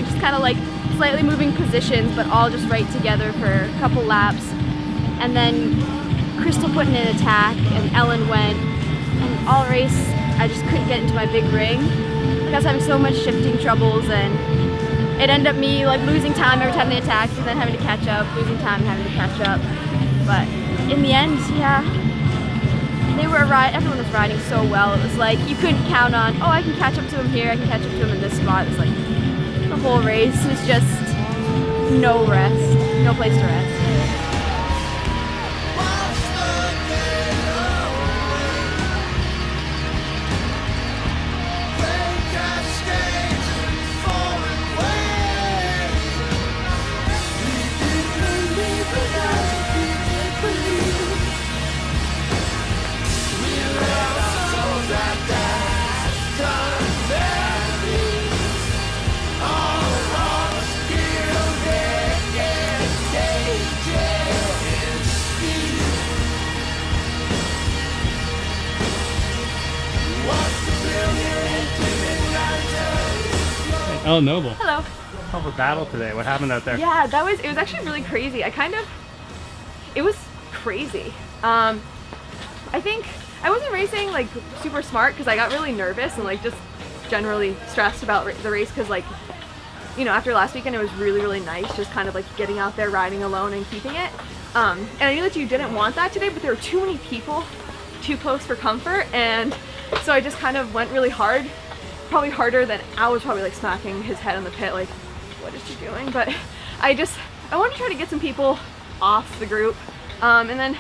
dog, just kind of like slightly moving positions, but all just right together for a couple laps. And then Crystal put in an attack and Ellen went, and all race I just couldn't get into my big ring. Like I was having so much shifting troubles, and it ended up me like losing time every time they attacked and then having to catch up, losing time and having to catch up. But in the end, yeah, everyone was riding so well. It was like you couldn't count on, oh, I can catch up to him here, I can catch up to him in this spot. It's like the whole race was just no rest, no place to rest. Oh, Noble. Hello. Hell of a battle today. What happened out there? Yeah, it was actually really crazy. It was crazy. I think I wasn't racing like super smart because I got really nervous and like just generally stressed about the race because, like, you know, after last weekend it was really nice just kind of like getting out there, riding alone and keeping it. And I knew that you didn't want that today, but there were too many people too close for comfort, and so I just kind of went really hard. Probably harder than I was probably like smacking his head on the pit like, what is she doing? But I wanted to try to get some people off the group, and then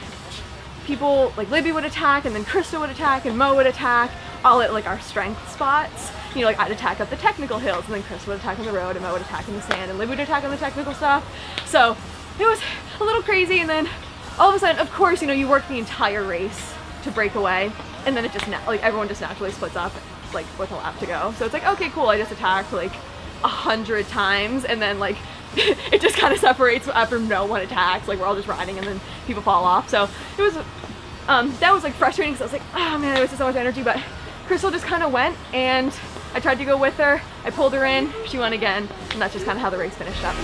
people like Libby would attack, and then Krista would attack, and Mo would attack, all at like our strength spots. You know, like I'd attack up the technical hills, and then Krista would attack on the road, and Mo would attack in the sand, and Libby would attack on the technical stuff. So it was a little crazy, and then all of a sudden, of course, you know, you work the entire race to break away, and then it just like everyone just naturally splits up like with a lap to go. So it's like, okay, cool, I just attacked like 100 times, and then like it just kind of separates after no one attacks. Like we're all just riding and then people fall off. So it was that was like frustrating because I was like, oh man, there was just so much energy. But Crystal just kind of went, and I tried to go with her. I pulled her in, she went again, and that's just kind of how the race finished up.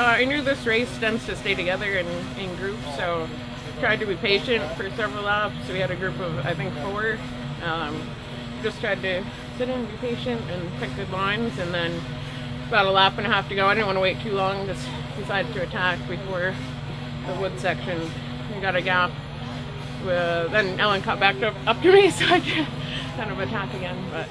I knew this race tends to stay together in groups, so tried to be patient for several laps. So we had a group of, I think, 4. Just tried to sit in, be patient, and pick good lines, and then about a lap and a half to go. I didn't want to wait too long, just decided to attack before the wood section. We got a gap. Then Ellen caught back up to me, so I could kind of attack again. But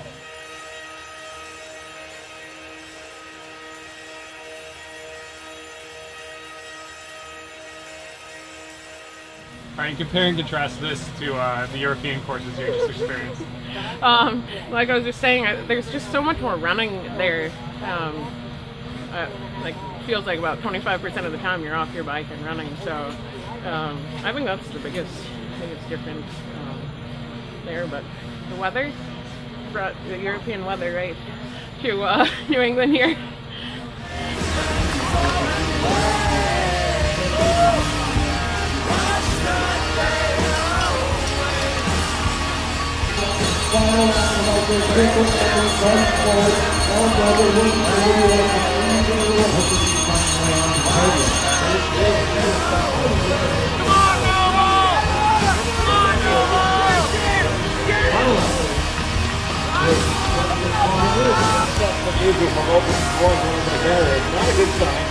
All right, compare and contrast this to the European courses you just experienced. Like I was just saying, there's just so much more running there. Like feels like about 25% of the time you're off your bike and running. So I think that's the biggest difference there. But the weather brought the European weather right to New England here. Not a good sign.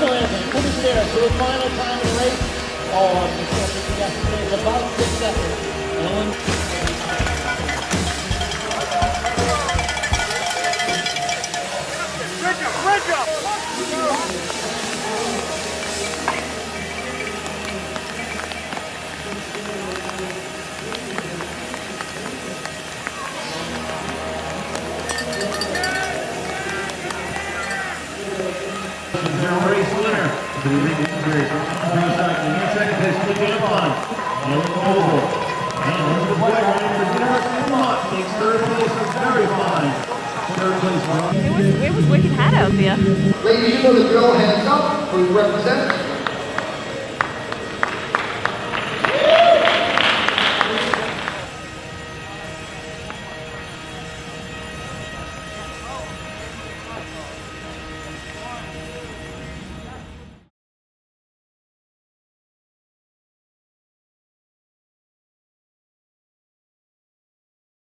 national anthem, finish there. So the final time in the race, all of the seconds you have to say is about 6 seconds. Red jump! Race winner to the Greenwich Series cycling in second place for the fun. Oval. And into the white line for Goddard takes third place for very fine. Third place for It was wicked hot out there. Ladies, you know the drill, hands up, please represent.